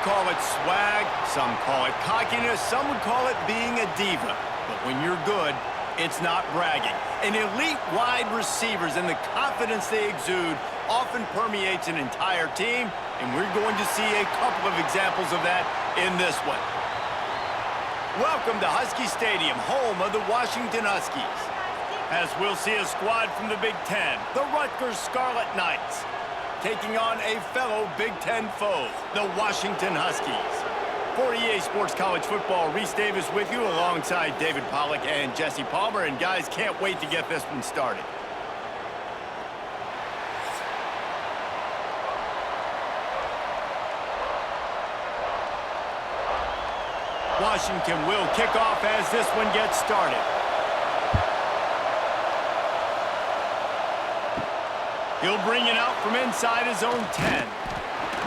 call it swag, some call it cockiness, some would call it being a diva. But when you're good, it's not bragging. And elite wide receivers and the confidence they exude often permeates an entire team, and we're going to see a couple of examples of that in this one. Welcome to Husky Stadium, home of the Washington Huskies. As we'll see a squad from the Big Ten, the Rutgers Scarlet Knights, taking on a fellow Big Ten foe, the Washington Huskies. For EA Sports College Football, Reese Davis with you alongside David Pollack and Jesse Palmer. And guys, can't wait to get this one started. Washington will kick off as this one gets started. He'll bring it out from inside his own 10.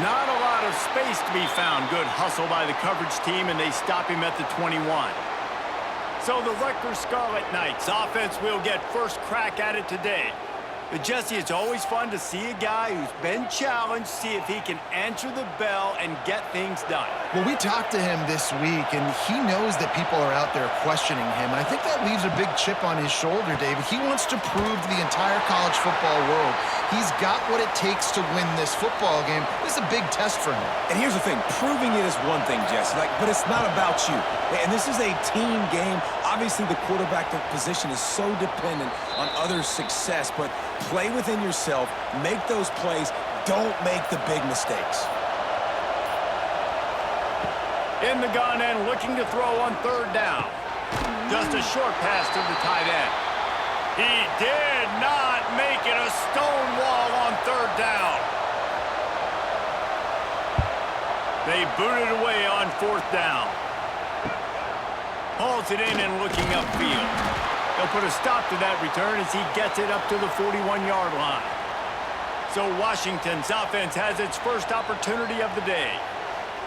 Not a lot of space to be found. Good hustle by the coverage team, and they stop him at the 21. So the Rutgers Scarlet Knights offense will get first crack at it today. But Jesse, it's always fun to see a guy who's been challenged, see if he can answer the bell and get things done. Well, we talked to him this week, and he knows that people are out there questioning him. And I think that leaves a big chip on his shoulder, David. He wants to prove to the entire college football world he's got what it takes to win this football game. This is a big test for him. And here's the thing. Proving it is one thing, Jesse, but it's not about you. And this is a team game. Obviously, the quarterback position is so dependent on others' success, but play within yourself, make those plays, don't make the big mistakes. In the gun and looking to throw on third down. Just a short pass to the tight end. He did not make it a stone wall on third down. They booted away on fourth down. Hauls it in and looking upfield. They'll put a stop to that return as he gets it up to the 41-yard line. So Washington's offense has its first opportunity of the day.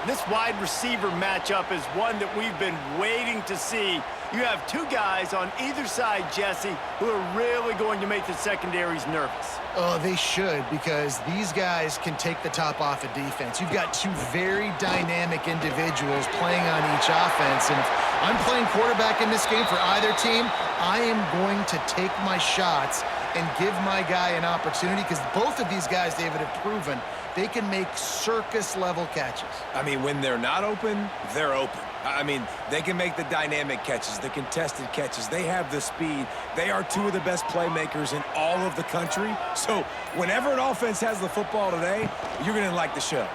This wide receiver matchup is one that we've been waiting to see. You have two guys on either side, Jesse, who are really going to make the secondaries nervous. Oh, they should, because these guys can take the top off of defense. You've got two very dynamic individuals playing on each offense, and if I'm playing quarterback in this game for either team, I am going to take my shots and give my guy an opportunity, because both of these guys, David, have proven they can make circus-level catches. I mean, when they're not open, they're open. I mean, they can make the dynamic catches, the contested catches. They have the speed. They are two of the best playmakers in all of the country. So whenever an offense has the football today, you're going to like the show.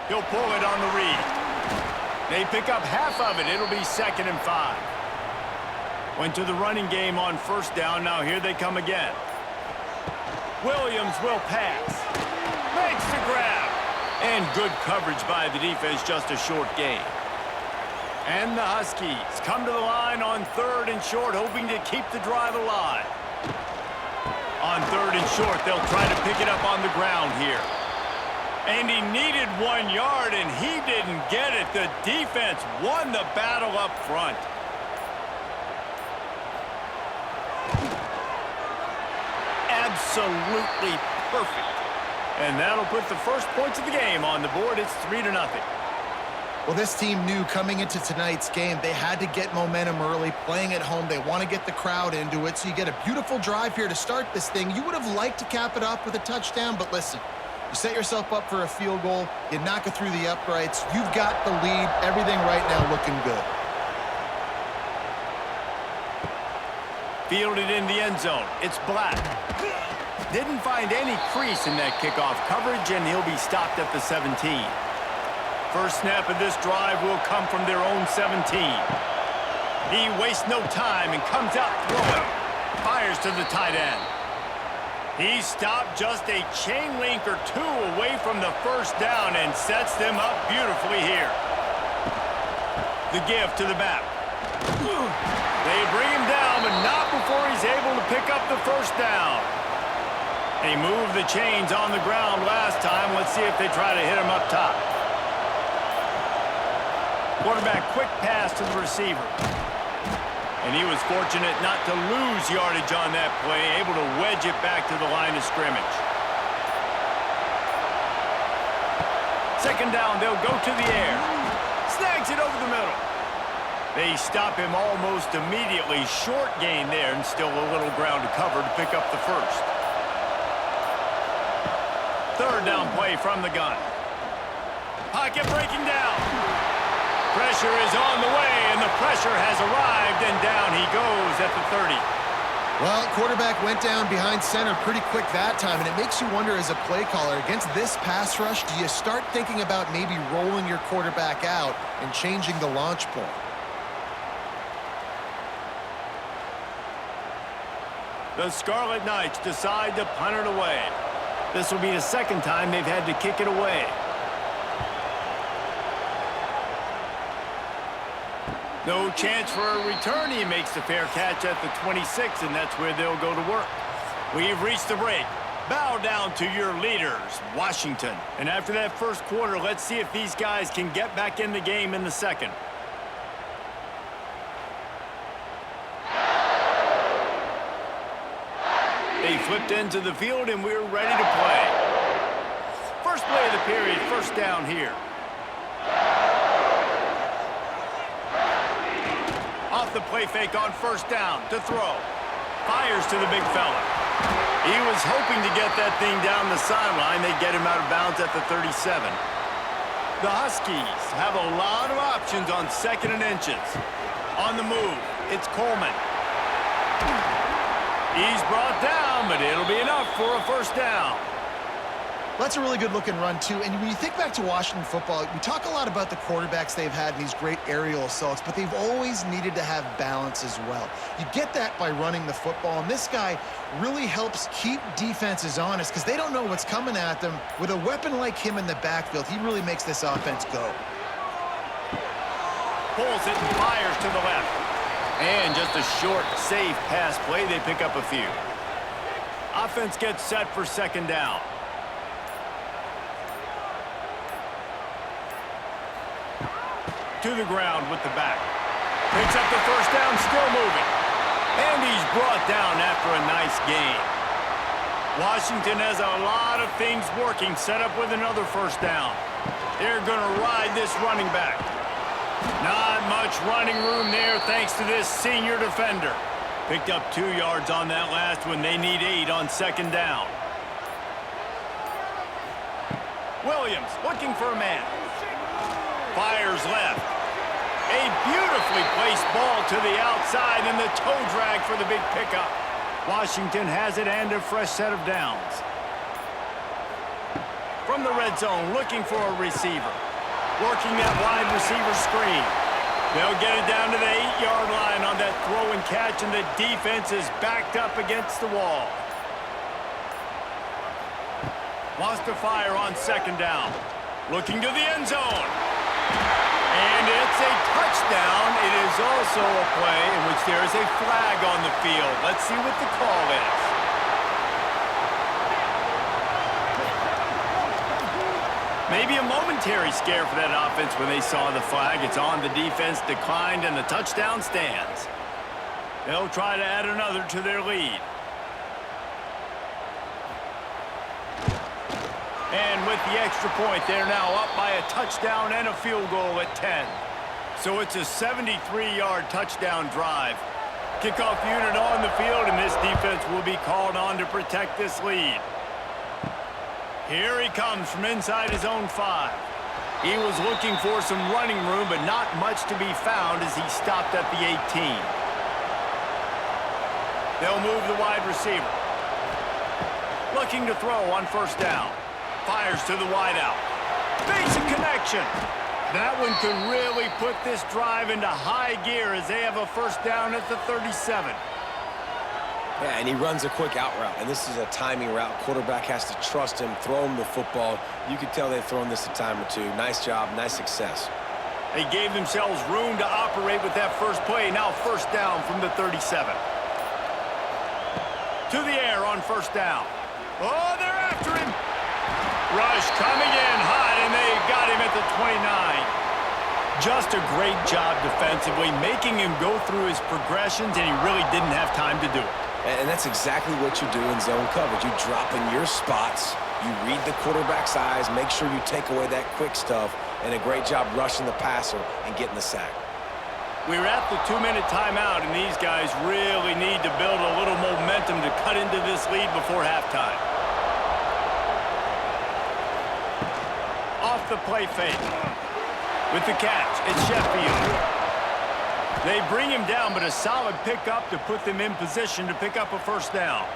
He'll pull it on the read. They pick up half of it. It'll be 2nd and 5. Went to the running game on first down. Now here they come again. Williams will pass. Makes the grab. And good coverage by the defense, just a short gain. And the Huskies come to the line on 3rd and short, hoping to keep the drive alive. On 3rd and short, they'll try to pick it up on the ground here. And he needed 1 yard, and he didn't get it. The defense won the battle up front. Absolutely perfect. And that'll put the first points of the game on the board. It's 3-0. Well, this team knew coming into tonight's game they had to get momentum early, playing at home. They want to get the crowd into it, so you get a beautiful drive here to start this thing. You would have liked to cap it off with a touchdown, but listen, you set yourself up for a field goal, you knock it through the uprights, you've got the lead, everything right now looking good. Fielded in the end zone. It's Black. Didn't find any crease in that kickoff coverage, and he'll be stopped at the 17. First snap of this drive will come from their own 17. He wastes no time and comes out throwing. Fires to the tight end. He stopped just a chain link or two away from the first down and sets them up beautifully here. The give to the back. They bring him down, but not before he's able to pick up the first down. They moved the chains on the ground last time. Let's see if they try to hit him up top. Quarterback quick pass to the receiver. And he was fortunate not to lose yardage on that play, able to wedge it back to the line of scrimmage. Second down, they'll go to the air. They stop him almost immediately. Short gain there, and still a little ground to cover to pick up the first. Third down play from the gun. Pocket breaking down. Pressure is on the way, and the pressure has arrived, and down he goes at the 30. Well, quarterback went down behind center pretty quick that time, and it makes you wonder as a play caller, against this pass rush, do you start thinking about maybe rolling your quarterback out and changing the launch point? The Scarlet Knights decide to punt it away. This will be the second time they've had to kick it away. No chance for a return. He makes the fair catch at the 26, and that's where they'll go to work. We've reached the break. Bow down to your leaders, Washington. And after that first quarter, let's see if these guys can get back in the game in the second. They flipped into the field, and we're ready to play. First play of the period, first down here. Off the play fake on first down to throw. Fires to the big fella. He was hoping to get that thing down the sideline. They get him out of bounds at the 37. The Huskies have a lot of options on second and inches. On the move, it's Coleman. He's brought down, but it'll be enough for a first down. That's a really good-looking run, too. And when you think back to Washington football, we talk a lot about the quarterbacks they've had in these great aerial assaults, but they've always needed to have balance as well. You get that by running the football, and this guy really helps keep defenses honest because they don't know what's coming at them. With a weapon like him in the backfield, he really makes this offense go. Pulls it and fires to the left. And just a short, safe pass play. They pick up a few. Offense gets set for second down. To the ground with the back. Picks up the first down, still moving. And he's brought down after a nice gain. Washington has a lot of things working, set up with another first down. They're going to ride this running back. Not much running room there thanks to this senior defender. Picked up 2 yards on that last one. They need 8 on second down. Williams looking for a man. Fires left. A beautifully placed ball to the outside and the toe drag for the big pickup. Washington has it and a fresh set of downs. From the red zone, looking for a receiver. Working that wide receiver screen. They'll get it down to the 8-yard line on that throw and catch, and the defense is backed up against the wall. Wants to fire on second down. Looking to the end zone. And it's a touchdown. It is also a play in which there is a flag on the field. Let's see what the call is. Maybe a momentary scare for that offense when they saw the flag. It's on, the defense declined, and the touchdown stands. They'll try to add another to their lead. And with the extra point, they're now up by a touchdown and a field goal at 10. So it's a 73-yard touchdown drive. Kickoff unit on the field, and this defense will be called on to protect this lead. Here he comes from inside his own 5. He was looking for some running room, but not much to be found as he stopped at the 18. They'll move the wide receiver. Looking to throw on first down. Fires to the wideout. Basic connection. That one could really put this drive into high gear as they have a first down at the 37. Yeah, and he runs a quick out route, and this is a timing route. Quarterback has to trust him, throw him the football. You can tell they've thrown this a time or two. Nice job, nice success. They gave themselves room to operate with that first play. Now first down from the 37. To the air on first down. Oh, they're after him. Rush coming in hot, and they got him at the 29. Just a great job defensively, making him go through his progressions, and he really didn't have time to do it. And that's exactly what you do in zone coverage. You drop in your spots, you read the quarterback's eyes, make sure you take away that quick stuff, and a great job rushing the passer and getting the sack. We're at the 2-minute timeout, and these guys really need to build a little momentum to cut into this lead before halftime. Off the play fake. With the catch, it's Sheffield. They bring him down, but a solid pickup to put them in position to pick up a first down.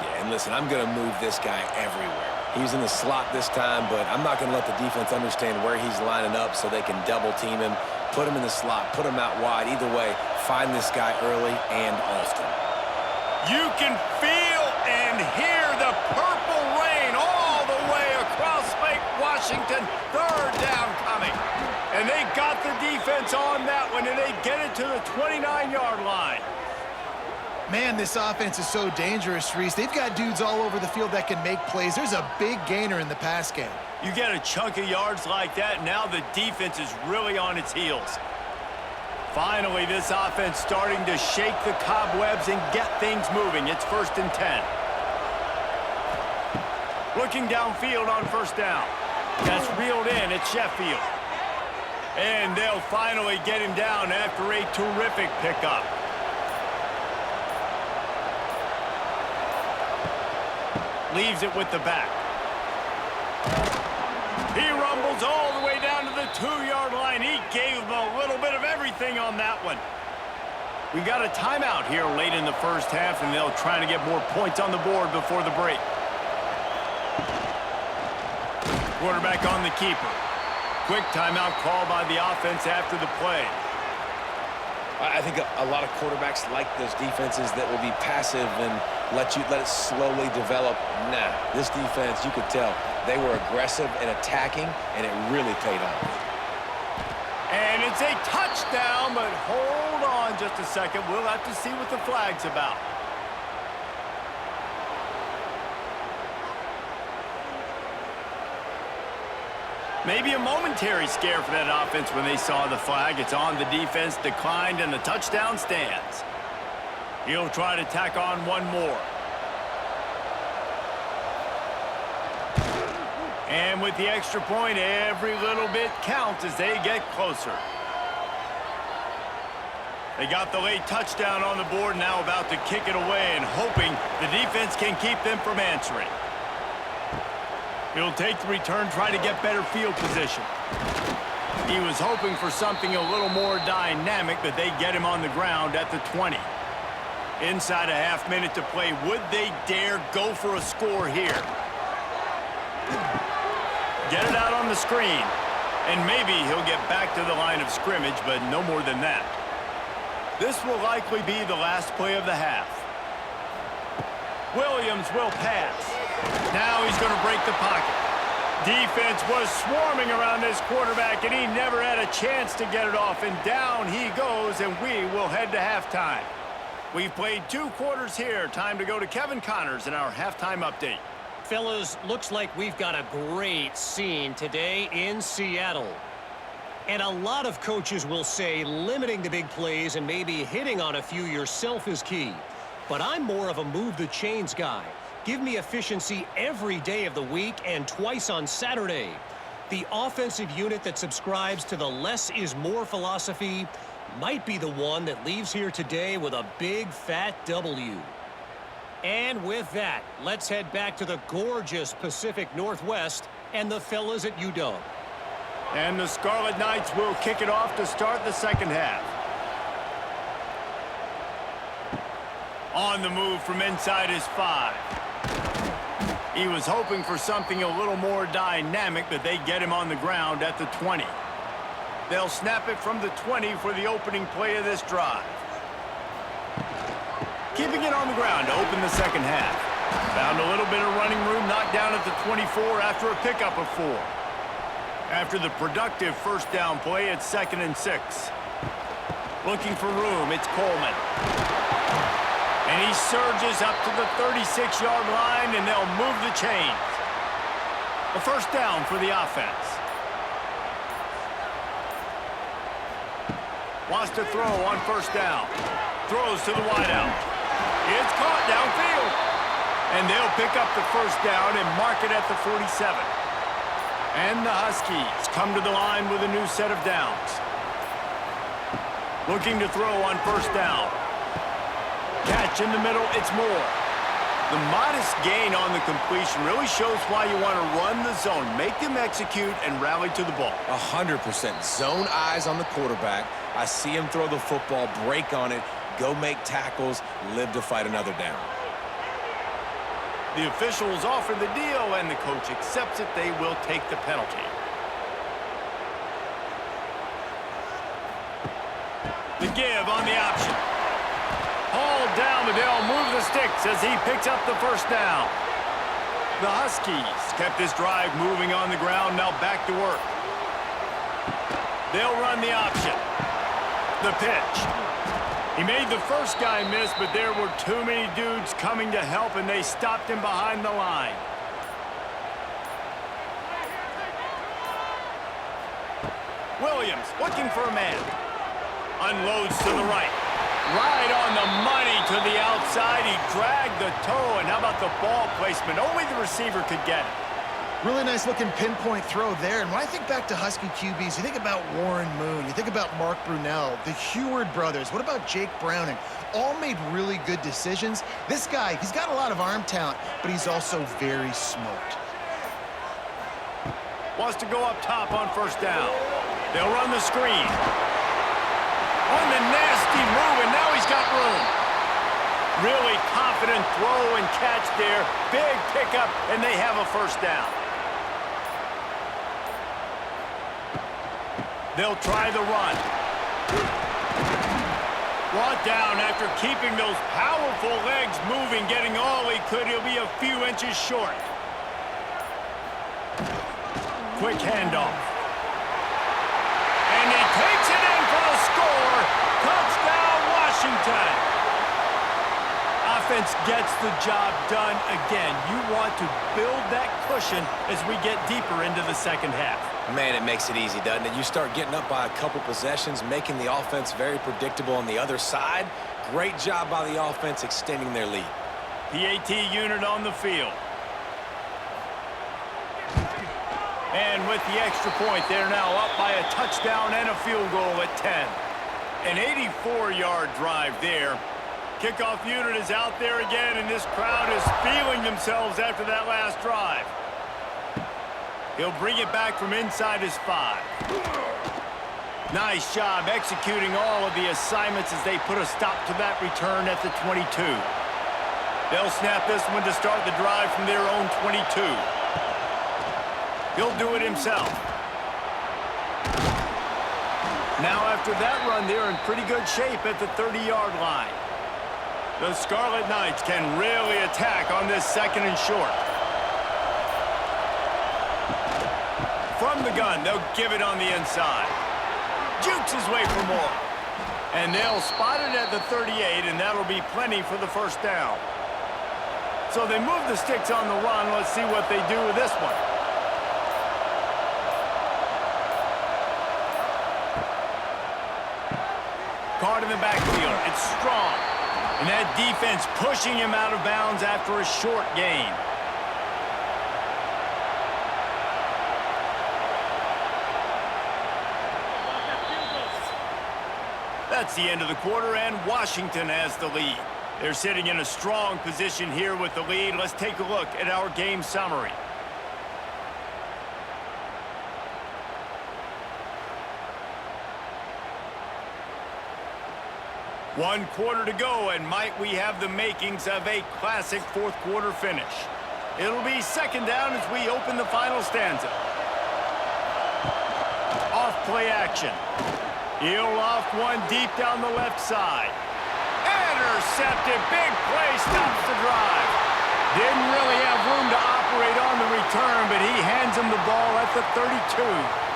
Yeah, and listen, I'm going to move this guy everywhere. He's in the slot this time, but I'm not going to let the defense understand where he's lining up so they can double-team him, put him in the slot, put him out wide. Either way, find this guy early and often. You can feel and hear the purple rain all the way across Lake Washington. Third down coming. And they got the defense on that one, and they get it to the 29-yard line. Man, this offense is so dangerous, Reese. They've got dudes all over the field that can make plays. There's a big gainer in the pass game. You get a chunk of yards like that, now the defense is really on its heels. Finally, this offense starting to shake the cobwebs and get things moving. It's 1st and 10. Looking downfield on first down. That's reeled in. It's Sheffield. And they'll finally get him down after a terrific pickup. Leaves it with the back. He rumbles all the way down to the 2-yard line. He gave them a little bit of everything on that one. We got a timeout here late in the first half, and they'll try to get more points on the board before the break. Quarterback on the keeper. Quick timeout call by the offense after the play. I think a lot of quarterbacks like those defenses that will be passive and let it slowly develop. Nah, this defense, you could tell, they were aggressive and attacking, and it really paid off. And it's a touchdown, but hold on just a second. We'll have to see what the flag's about. Maybe a momentary scare for that offense when they saw the flag. It's on, the defense declined, and the touchdown stands. He'll try to tack on one more. And with the extra point, every little bit counts as they get closer. They got the late touchdown on the board, now about to kick it away and hoping the defense can keep them from answering. He'll take the return, try to get better field position. He was hoping for something a little more dynamic, but they get him on the ground at the 20. Inside a half-minute to play. Would they dare go for a score here? Get it out on the screen. And maybe he'll get back to the line of scrimmage, but no more than that. This will likely be the last play of the half. Williams will pass. Now he's going to break the pocket. Defense was swarming around this quarterback, and he never had a chance to get it off. And down he goes, and we will head to halftime. We've played 2 quarters here. Time to go to Kevin Connors in our halftime update. Fellas, looks like we've got a great scene today in Seattle. And a lot of coaches will say limiting the big plays and maybe hitting on a few yourself is key. But I'm more of a move the chains guy. Give me efficiency every day of the week and twice on Saturday. The offensive unit that subscribes to the less is more philosophy might be the one that leaves here today with a big fat W. And with that, let's head back to the gorgeous Pacific Northwest and the fellas at UW. And the Scarlet Knights will kick it off to start the second half. On the move from inside his 5. He was hoping for something a little more dynamic, but they get him on the ground at the 20. They'll snap it from the 20 for the opening play of this drive. Keeping it on the ground to open the second half. Found a little bit of running room, knocked down at the 24 after a pickup of 4. After the productive first down play, it's 2nd and 6. Looking for room, it's Coleman. And he surges up to the 36-yard line, and they'll move the chains. A first down for the offense. Wants to throw on first down. Throws to the wideout. It's caught downfield. And they'll pick up the first down and mark it at the 47. And the Huskies come to the line with a new set of downs. Looking to throw on first down. Catch in the middle, it's Moore. The modest gain on the completion really shows why you want to run the zone. Make them execute and rally to the ball. 100%. Zone eyes on the quarterback. I see him throw the football, break on it, go make tackles, live to fight another down. The officials offer the deal, and the coach accepts it. They will take the penalty. The give on the option. Hauled down, but they'll move the sticks as he picks up the first down. The Huskies kept this drive moving on the ground, now back to work. They'll run the option. The pitch. He made the first guy miss, but there were too many dudes coming to help, and they stopped him behind the line. Williams looking for a man. Unloads to the right. Right on the money to the outside. He dragged the toe, and how about the ball placement? Only the receiver could get it. Really nice looking pinpoint throw there. And when I think back to Husky QBs, you think about Warren Moon, you think about Mark Brunell, the Heward brothers. What about Jake Browning? All made really good decisions. This guy, he's got a lot of arm talent, but he's also very smart. Wants to go up top on first down. They'll run the screen. On the nasty move, and now he's got room. Really confident throw and catch there. Big pickup, and they have a first down. They'll try the run. Brought down after keeping those powerful legs moving, getting all he could. He'll be a few inches short. Quick handoff. And he takes it in for the score. Touchdown, Washington. Offense gets the job done again. You want to build that cushion as we get deeper into the second half. Man, it makes it easy, doesn't it? You start getting up by a couple possessions, making the offense very predictable on the other side. Great job by the offense extending their lead. PAT unit on the field. And with the extra point, they're now up by a touchdown and a field goal at 10. An 84-yard drive there. Kickoff unit is out there again, and this crowd is feeling themselves after that last drive. He'll bring it back from inside his 5. Nice job executing all of the assignments as they put a stop to that return at the 22. They'll snap this one to start the drive from their own 22. He'll do it himself. Now after that run, they're in pretty good shape at the 30-yard line. The Scarlet Knights can really attack on this second and short. From the gun, they'll give it on the inside. Jukes his way for more. And they'll spot it at the 38, and that'll be plenty for the first down. So they move the sticks on the run. Let's see what they do with this one. Caught in the backfield. It's strong. And that defense pushing him out of bounds after a short gain. That's the end of the quarter, and Washington has the lead. They're sitting in a strong position here with the lead. Let's take a look at our game summary. One quarter to go, and might we have the makings of a classic fourth quarter finish. It'll be second down as we open the final stanza. Off play action. He'll loft one deep down the left side. Intercepted. Big play stops the drive. Didn't really have room to operate on the return, but he hands him the ball at the 32.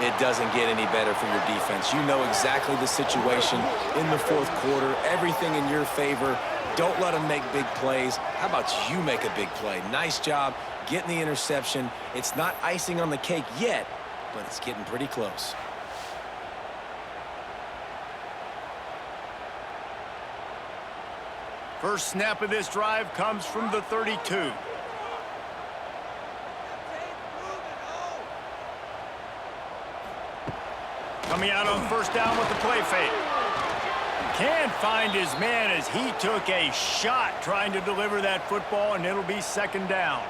It doesn't get any better for your defense. You know exactly the situation in the fourth quarter. Everything in your favor. Don't let them make big plays. How about you make a big play? Nice job getting the interception. It's not icing on the cake yet, but it's getting pretty close. First snap of this drive comes from the 32. Coming out on first down with the play fake. Can't find his man as he took a shot trying to deliver that football, and it'll be second down.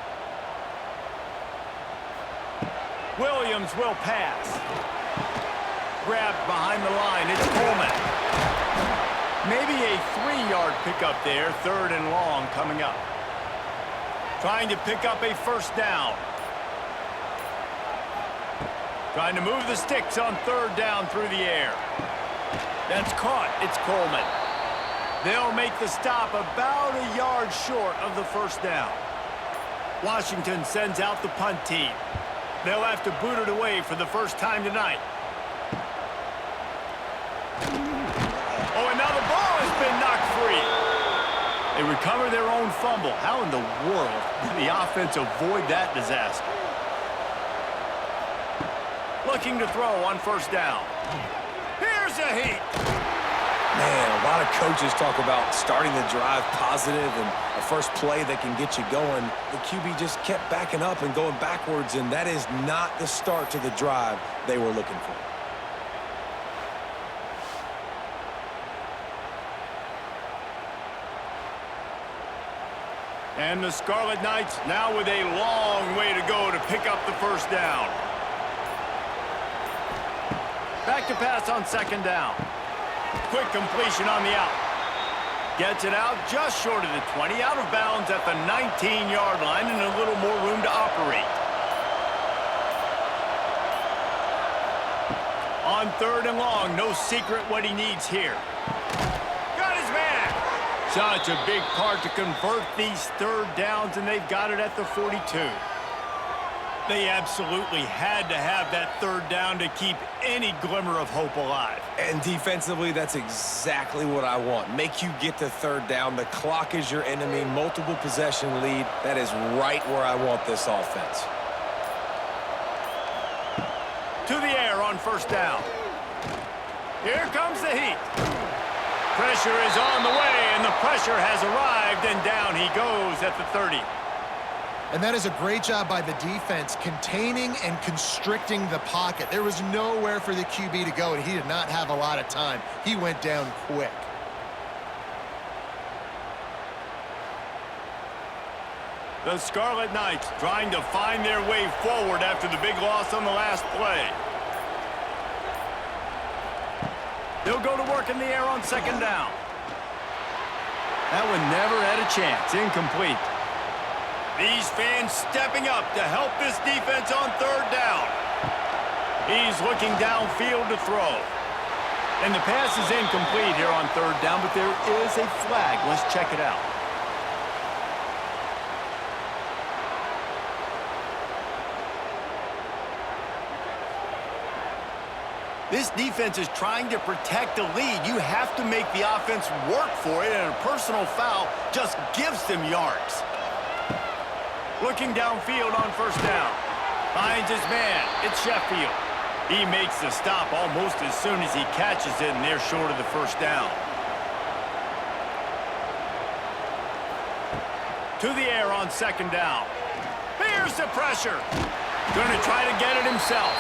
Williams will pass. Grabbed behind the line. It's Coleman. Maybe a 3-yard pickup there. Third and long coming up. Trying to pick up a first down. Trying to move the sticks on third down through the air. That's caught. It's Coleman. They'll make the stop about a yard short of the first down. Washington sends out the punt team. They'll have to boot it away for the first time tonight. Oh, and now the ball has been knocked free. They recover their own fumble. How in the world did the offense avoid that disaster? Looking to throw on first down. Here's a heat. Man, a lot of coaches talk about starting the drive positive and a first play that can get you going. The QB just kept backing up and going backwards, and that is not the start to the drive they were looking for. And the Scarlet Knights now with a long way to go to pick up the first down. Back to pass on second down. Quick completion on the out. Gets it out just short of the 20, out of bounds at the 19-yard line, and a little more room to operate. On third and long, no secret what he needs here. Got his man. Such a big part to convert these third downs, and they've got it at the 42. They absolutely had to have that third down to keep any glimmer of hope alive. And defensively, that's exactly what I want. Make you get the third down. The clock is your enemy. Multiple possession lead. That is right where I want this offense. To the air on first down. Here comes the heat. Pressure is on the way, and the pressure has arrived, and down he goes at the 30. And that is a great job by the defense, containing and constricting the pocket. There was nowhere for the QB to go, and he did not have a lot of time. He went down quick. The Scarlet Knights trying to find their way forward after the big loss on the last play. They'll go to work in the air on second down. That one never had a chance. Incomplete. These fans stepping up to help this defense on third down. He's looking downfield to throw. And the pass is incomplete here on third down, but there is a flag. Let's check it out. This defense is trying to protect the lead. You have to make the offense work for it, and a personal foul just gives them yards. Looking downfield on first down. Finds his man. It's Sheffield. He makes the stop almost as soon as he catches it, and they're short of the first down. To the air on second down. Here's the pressure. Going to try to get it himself.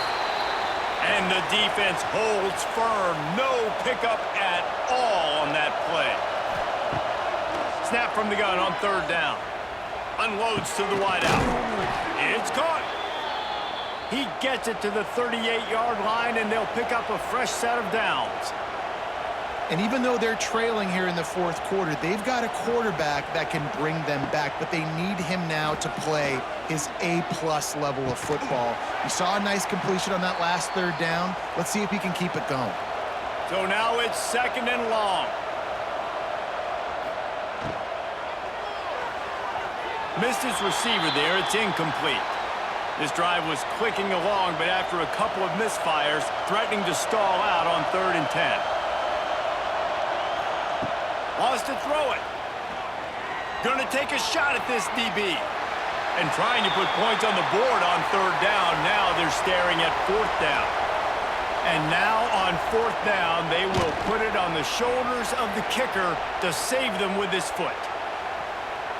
And the defense holds firm. No pickup at all on that play. Snap from the gun on third down. Unloads to the wideout. It's caught. He gets it to the 38-yard line, and they'll pick up a fresh set of downs. And even though they're trailing here in the fourth quarter, they've got a quarterback that can bring them back, but they need him now to play his A-plus level of football. You saw a nice completion on that last third down. Let's see if he can keep it going. So now it's second and long. Missed his receiver there. It's incomplete. This drive was clicking along, but after a couple of misfires, threatening to stall out on 3rd and 10. Wants to throw it. Going to take a shot at this DB. And trying to put points on the board on third down. Now they're staring at fourth down. And now on fourth down, they will put it on the shoulders of the kicker to save them with his foot.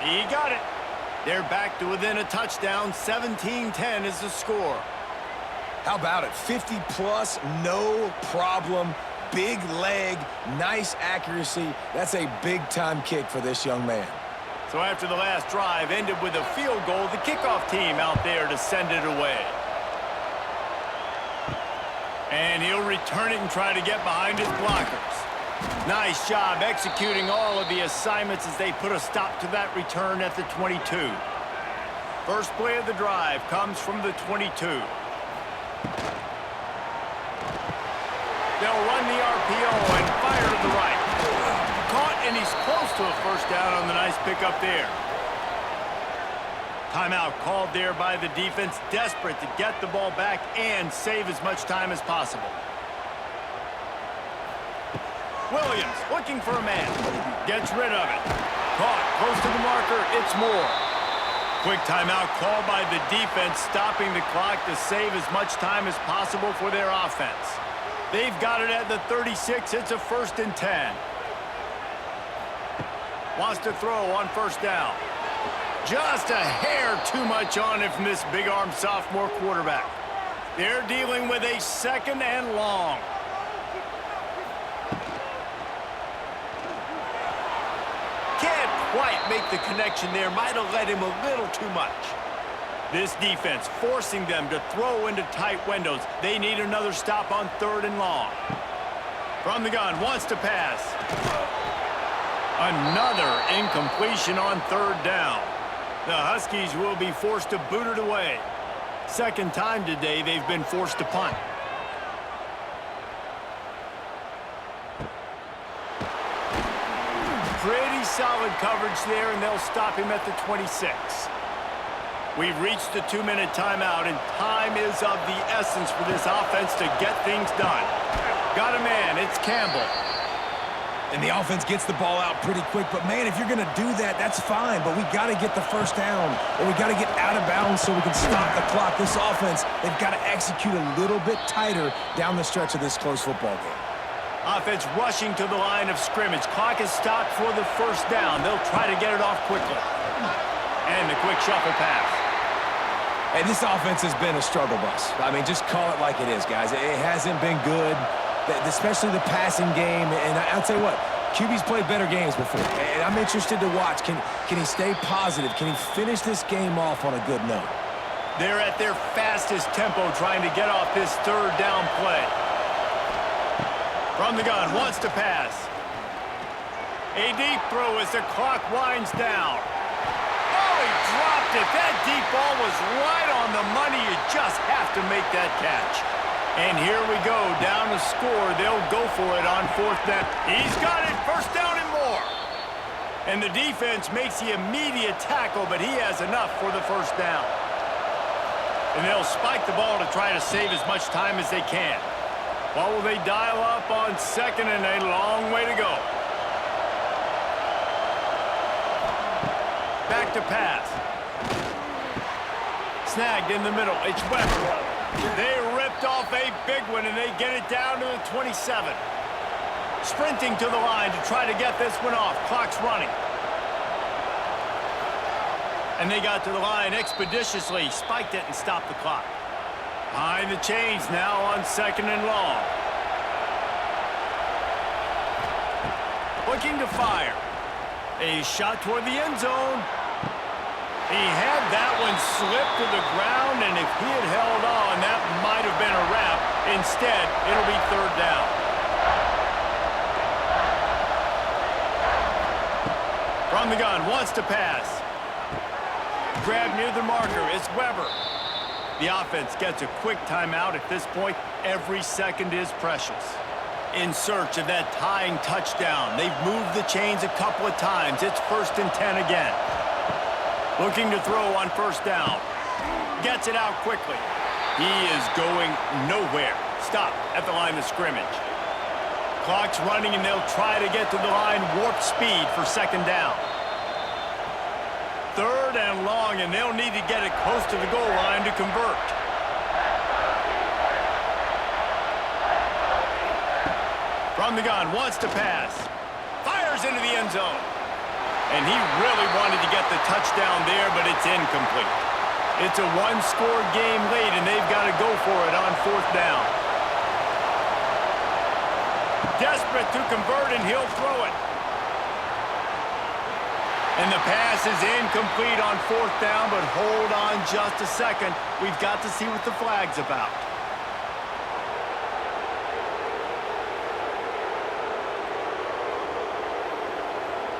He got it. They're back to within a touchdown. 17-10 is the score. How about it? 50 plus, no problem. Big leg, nice accuracy. That's a big-time kick for this young man. So after the last drive ended with a field goal, the kickoff team out there to send it away. And he'll return it and try to get behind his blockers. Nice job executing all of the assignments as they put a stop to that return at the 22. First play of the drive comes from the 22. They'll run the RPO and fire to the right. Caught, and he's close to a first down on the nice pickup there. Timeout called there by the defense, desperate to get the ball back and save as much time as possible. Williams looking for a man. Gets rid of it. Caught close to the marker. It's Moore. Quick timeout called by the defense, stopping the clock to save as much time as possible for their offense. They've got it at the 36. It's a 1st and 10. Wants to throw on first down. Just a hair too much on it from this big-arm sophomore quarterback. They're dealing with a 2nd and long. Can't quite make the connection there. Might have led him a little too much. This defense forcing them to throw into tight windows. They need another stop on 3rd and long. From the gun, wants to pass. Another incompletion on 3rd down. The Huskies will be forced to boot it away. 2nd time today they've been forced to punt. Pretty solid coverage there, and they'll stop him at the 26. We've reached the 2-minute timeout, and time is of the essence for this offense to get things done. Got a man, it's Campbell. And the offense gets the ball out pretty quick. But, man, if you're going to do that, that's fine. But we got to get the first down, or we got to get out of bounds so we can stop the clock. This offense, they've got to execute a little bit tighter down the stretch of this close football game. Offense rushing to the line of scrimmage. Clock is stopped for the first down. They'll try to get it off quickly. And the quick shuffle pass. And this offense has been a struggle bus. I mean, just call it like it is, guys. It hasn't been good, especially the passing game. And I'll tell you what, QB's played better games before. And I'm interested to watch. Can he stay positive? Can he finish this game off on a good note? They're at their fastest tempo trying to get off this 3rd down play. From the gun, wants to pass. A deep throw as the clock winds down. Oh, he dropped it. That deep ball was right on the money. You just have to make that catch. And here we go, down to score. They'll go for it on 4th down. He's got it, 1st down and more. And the defense makes the immediate tackle, but he has enough for the 1st down. And they'll spike the ball to try to save as much time as they can. What will they dial up on 2nd and a long way to go? Back to pass. Snagged in the middle. It's Weber. They ripped off a big one, and they get it down to the 27. Sprinting to the line to try to get this one off. Clock's running. And they got to the line expeditiously, spiked it, and stopped the clock. Behind the chains now on 2nd and long. Looking to fire. A shot toward the end zone. He had that one slip to the ground, and if he had held on, that might have been a wrap. Instead, it'll be 3rd down. From the gun, wants to pass. Grab near the marker, it's Weber. The offense gets a quick timeout. At this point, every second is precious. In search of that tying touchdown. They've moved the chains a couple of times. It's 1st and 10 again. Looking to throw on 1st down. Gets it out quickly. He is going nowhere. Stop at the line of scrimmage. Clock's running, and they'll try to get to the line warp speed for 2nd down. 3rd and long, and they'll need to get it close to the goal line to convert. From the gun, wants to pass. Fires into the end zone. And he really wanted to get the touchdown there, but it's incomplete. It's a one-score game late, and they've got to go for it on 4th down. Desperate to convert, and he'll throw it. And the pass is incomplete on 4th down, but hold on just a second. We've got to see what the flag's about.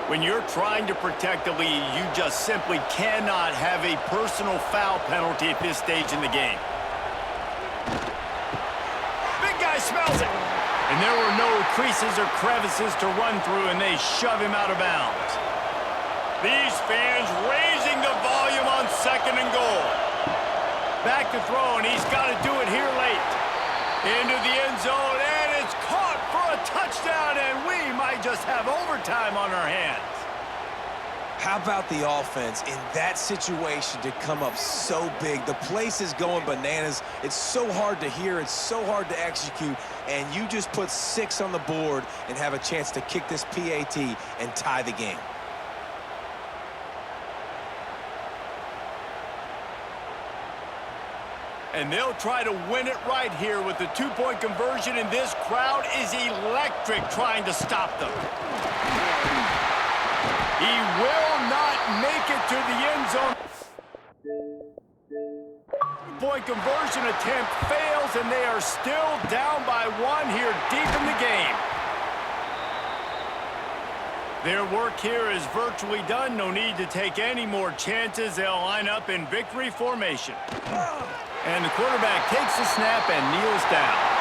When you're trying to protect the lead, you just simply cannot have a personal foul penalty at this stage in the game. Big guy smells it. And there were no creases or crevices to run through, and they shove him out of bounds. These fans raising the volume on 2nd and goal. Back to throw, and he's got to do it here late. Into the end zone, and it's caught for a touchdown, and we might just have overtime on our hands. How about the offense in that situation to come up so big? The place is going bananas. It's so hard to hear. It's so hard to execute. And you just put 6 on the board and have a chance to kick this PAT and tie the game. And they'll try to win it right here with the 2-point conversion, and this crowd is electric trying to stop them. He will not make it to the end zone. 2-point conversion attempt fails, and they are still down by 1 here deep in the game. Their work here is virtually done. No need to take any more chances. They'll line up in victory formation. And the quarterback takes the snap and kneels down.